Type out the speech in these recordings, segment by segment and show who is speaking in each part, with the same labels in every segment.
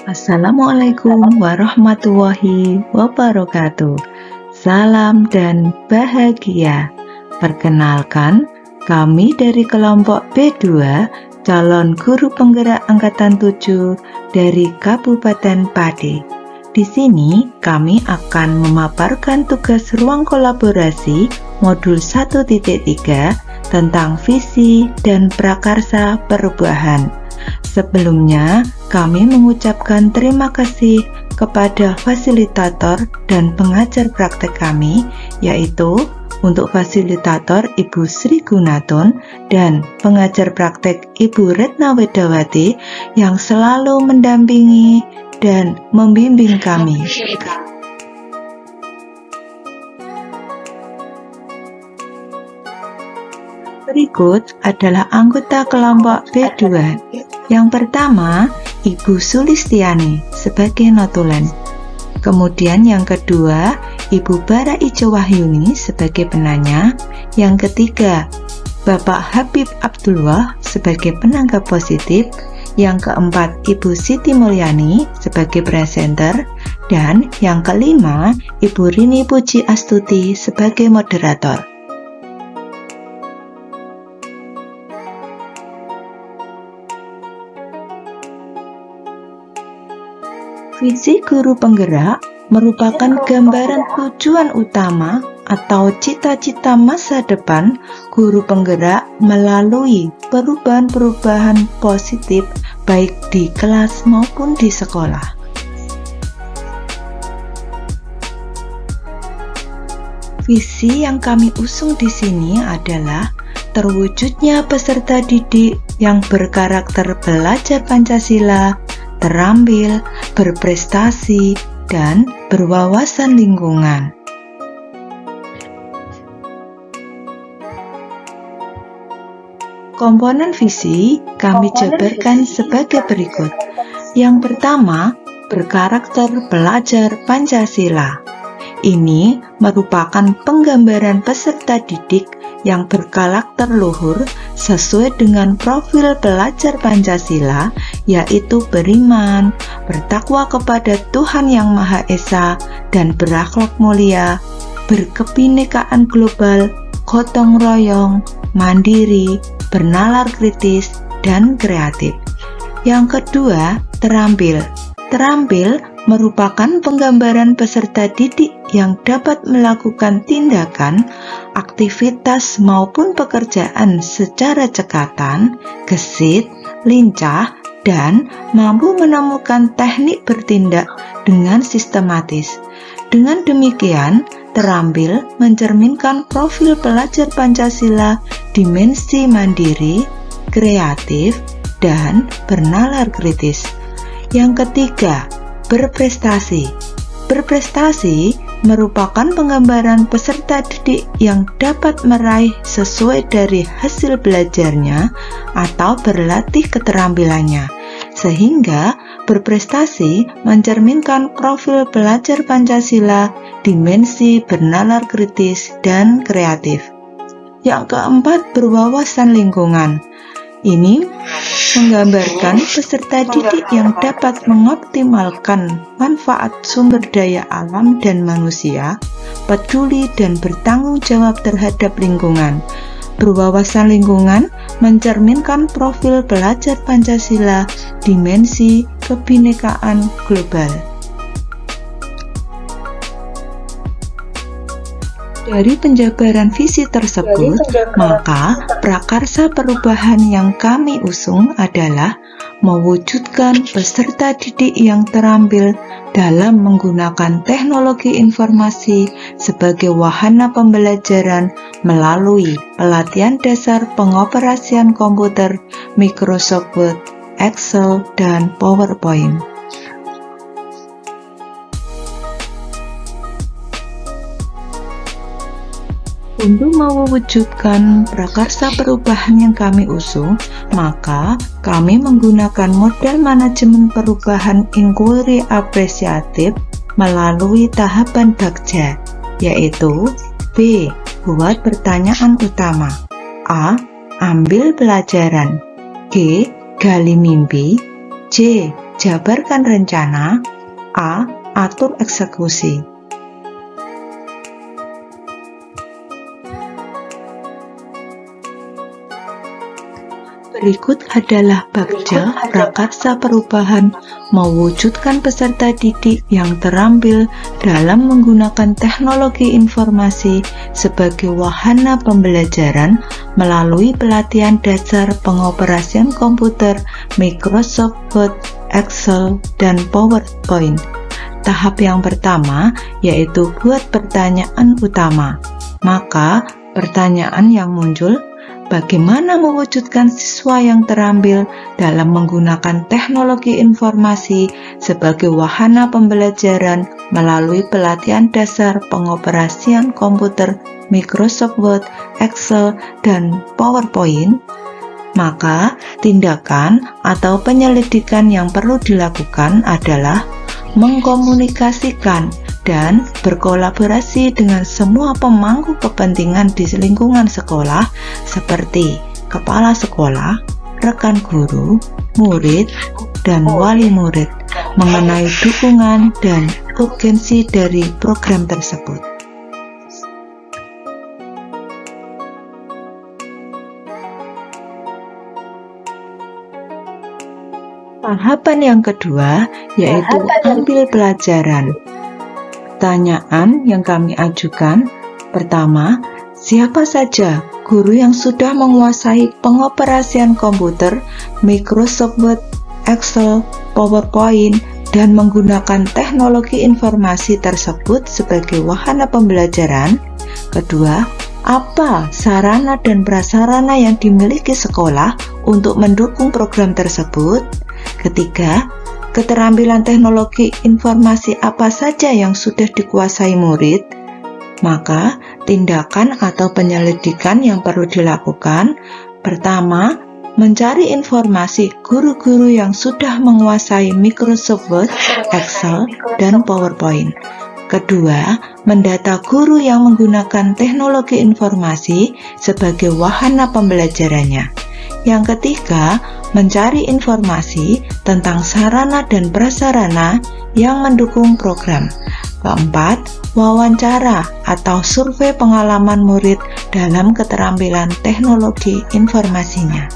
Speaker 1: Assalamualaikum warahmatullahi wabarakatuh. Salam dan bahagia. Perkenalkan, kami dari kelompok B2, calon guru penggerak angkatan 7 dari Kabupaten Pati. Di sini kami akan memaparkan tugas ruang kolaborasi modul 1.3 tentang visi dan prakarsa perubahan. Sebelumnya, kami mengucapkan terima kasih kepada fasilitator dan pengajar praktek kami, yaitu untuk fasilitator Ibu Sri Gunatun dan pengajar praktek Ibu Retna Wedawati yang selalu mendampingi dan membimbing kami. Berikut adalah anggota kelompok B2. Yang pertama, Ibu Sulistiani sebagai notulen. Kemudian yang kedua, Ibu Bara Ijo Wahyuni sebagai penanya. Yang ketiga, Bapak Habib Abdullah sebagai penanggap positif. Yang keempat, Ibu Siti Mulyani sebagai presenter. Dan yang kelima, Ibu Rini Puji Astuti sebagai moderator. Visi guru penggerak merupakan gambaran tujuan utama atau cita-cita masa depan guru penggerak melalui perubahan-perubahan positif baik di kelas maupun di sekolah. Visi yang kami usung di sini adalah terwujudnya peserta didik yang berkarakter belajar Pancasila, terampil, berprestasi, dan berwawasan lingkungan. Komponen visi kami jabarkan sebagai berikut. Yang pertama, berkarakter belajar Pancasila. Ini merupakan penggambaran peserta didik yang berkarakter luhur sesuai dengan profil pelajar Pancasila, yaitu beriman, bertakwa kepada Tuhan Yang Maha Esa, dan berakhlak mulia, berkebinekaan global, gotong royong, mandiri, bernalar kritis, dan kreatif. Yang kedua, terampil. Terampil merupakan penggambaran peserta didik yang dapat melakukan tindakan, aktivitas maupun pekerjaan secara cekatan, gesit, lincah, dan mampu menemukan teknik bertindak dengan sistematis. Dengan demikian, terampil mencerminkan profil pelajar Pancasila dimensi mandiri, kreatif, dan bernalar kritis. Yang ketiga, berprestasi. Berprestasi merupakan penggambaran peserta didik yang dapat meraih sesuai dari hasil belajarnya atau berlatih keterampilannya, sehingga berprestasi mencerminkan profil pelajar Pancasila dimensi bernalar kritis dan kreatif. Yang keempat, berwawasan lingkungan. Ini menggambarkan peserta didik yang dapat mengoptimalkan manfaat sumber daya alam dan manusia, peduli dan bertanggung jawab terhadap lingkungan. Berwawasan lingkungan mencerminkan profil pelajar Pancasila dimensi kebinekaan global. Dari penjabaran visi tersebut, maka prakarsa perubahan yang kami usung adalah mewujudkan peserta didik yang terampil dalam menggunakan teknologi informasi sebagai wahana pembelajaran melalui pelatihan dasar pengoperasian komputer, Microsoft Word, Excel, dan PowerPoint. Untuk mewujudkan prakarsa perubahan yang kami usung, maka kami menggunakan model manajemen perubahan inquiry apresiatif melalui tahapan Bagja, yaitu B. Buat pertanyaan utama, A. Ambil pelajaran, G. Gali mimpi, C. jabarkan rencana. A. Atur eksekusi. Berikut adalah bagja prakarsa perubahan mewujudkan peserta didik yang terampil dalam menggunakan teknologi informasi sebagai wahana pembelajaran melalui pelatihan dasar pengoperasian komputer Microsoft Word, Excel, dan PowerPoint. Tahap yang pertama yaitu buat pertanyaan utama. Maka pertanyaan yang muncul, bagaimana mewujudkan siswa yang terampil dalam menggunakan teknologi informasi sebagai wahana pembelajaran melalui pelatihan dasar pengoperasian komputer Microsoft Word, Excel, dan PowerPoint? Maka, tindakan atau penyelidikan yang perlu dilakukan adalah mengkomunikasikan dan berkolaborasi dengan semua pemangku kepentingan di lingkungan sekolah seperti kepala sekolah, rekan guru, murid, dan wali murid mengenai dukungan dan urgensi dari program tersebut. Tahapan yang kedua yaitu ambil pelajaran. Pertanyaan yang kami ajukan, pertama, siapa saja guru yang sudah menguasai pengoperasian komputer Microsoft Word, Excel, PowerPoint, dan menggunakan teknologi informasi tersebut sebagai wahana pembelajaran? Kedua, apa sarana dan prasarana yang dimiliki sekolah untuk mendukung program tersebut? Ketiga, keterampilan teknologi informasi apa saja yang sudah dikuasai murid? Maka, tindakan atau penyelidikan yang perlu dilakukan, pertama, mencari informasi guru-guru yang sudah menguasai Microsoft Word, Excel, dan PowerPoint. Kedua, mendata guru yang menggunakan teknologi informasi sebagai wahana pembelajarannya. Yang ketiga, mencari informasi tentang sarana dan prasarana yang mendukung program. Keempat, wawancara atau survei pengalaman murid dalam keterampilan teknologi informasinya.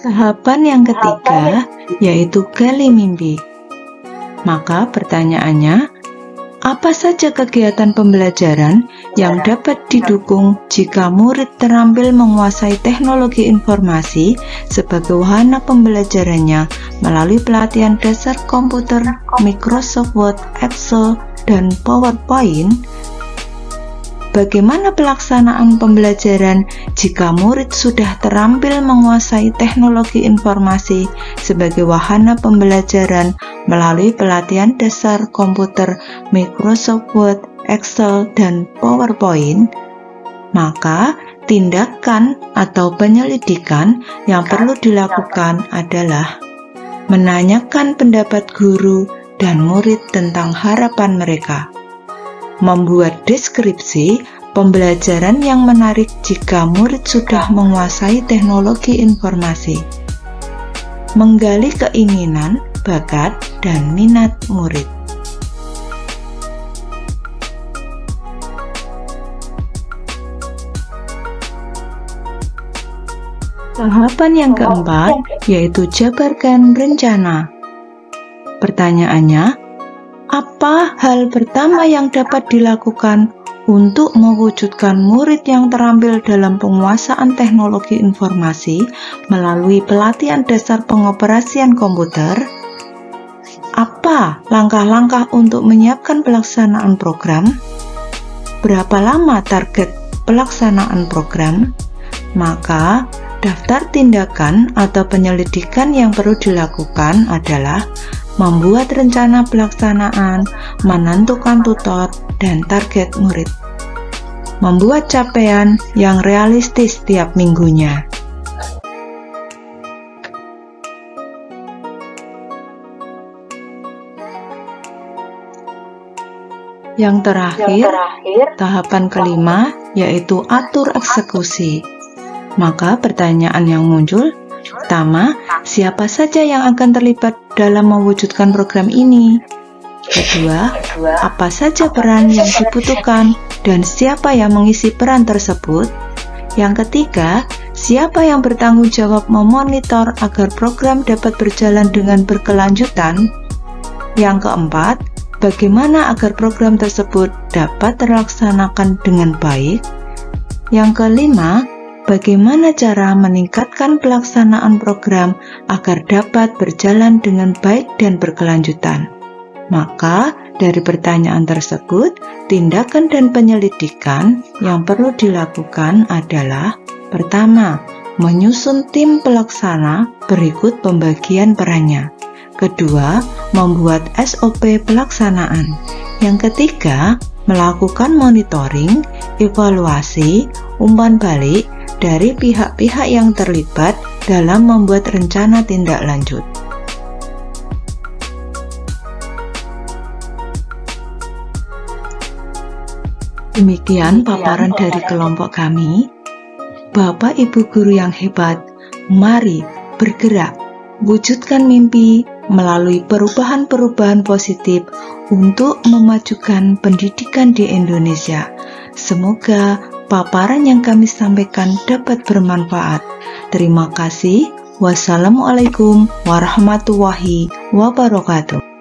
Speaker 1: Tahapan yang ketiga yaitu gali mimpi. Maka pertanyaannya, apa saja kegiatan pembelajaran yang dapat didukung jika murid terampil menguasai teknologi informasi sebagai wahana pembelajarannya melalui pelatihan dasar komputer Microsoft Word, Excel, dan PowerPoint? Bagaimana pelaksanaan pembelajaran jika murid sudah terampil menguasai teknologi informasi sebagai wahana pembelajaran melalui pelatihan dasar komputer Microsoft Word, Excel, dan PowerPoint? Maka, tindakan atau penyelidikan yang perlu dilakukan adalah menanyakan pendapat guru dan murid tentang harapan mereka, membuat deskripsi pembelajaran yang menarik jika murid sudah menguasai teknologi informasi, menggali keinginan, bakat, dan minat murid. Tahapan yang keempat yaitu jabarkan rencana. Pertanyaannya, apa hal pertama yang dapat dilakukan untuk mewujudkan murid yang terampil dalam penguasaan teknologi informasi melalui pelatihan dasar pengoperasian komputer? Apa langkah-langkah untuk menyiapkan pelaksanaan program? Berapa lama target pelaksanaan program? Maka, daftar tindakan atau penyelidikan yang perlu dilakukan adalah membuat rencana pelaksanaan, menentukan tutor dan target murid, membuat capaian yang realistis tiap minggunya. Yang terakhir, tahapan kelima yaitu atur eksekusi. Maka pertanyaan yang muncul, pertama, siapa saja yang akan terlibat dalam mewujudkan program ini? Kedua, apa saja peran yang dibutuhkan dan siapa yang mengisi peran tersebut? Yang ketiga, siapa yang bertanggung jawab memonitor agar program dapat berjalan dengan berkelanjutan? Yang keempat, bagaimana agar program tersebut dapat terlaksanakan dengan baik? Yang kelima, bagaimana cara meningkatkan pelaksanaan program agar dapat berjalan dengan baik dan berkelanjutan? Maka, dari pertanyaan tersebut, tindakan dan penyelidikan yang perlu dilakukan adalah: pertama, menyusun tim pelaksana berikut pembagian perannya. Kedua, membuat SOP pelaksanaan. Yang ketiga, melakukan monitoring, evaluasi, umpan balik dari pihak-pihak yang terlibat dalam membuat rencana tindak lanjut. Demikian paparan dari kelompok kami. Bapak Ibu guru yang hebat, mari bergerak, wujudkan mimpi melalui perubahan-perubahan positif untuk memajukan pendidikan di Indonesia. Semoga paparan yang kami sampaikan dapat bermanfaat. Terima kasih. Wassalamualaikum warahmatullahi wabarakatuh.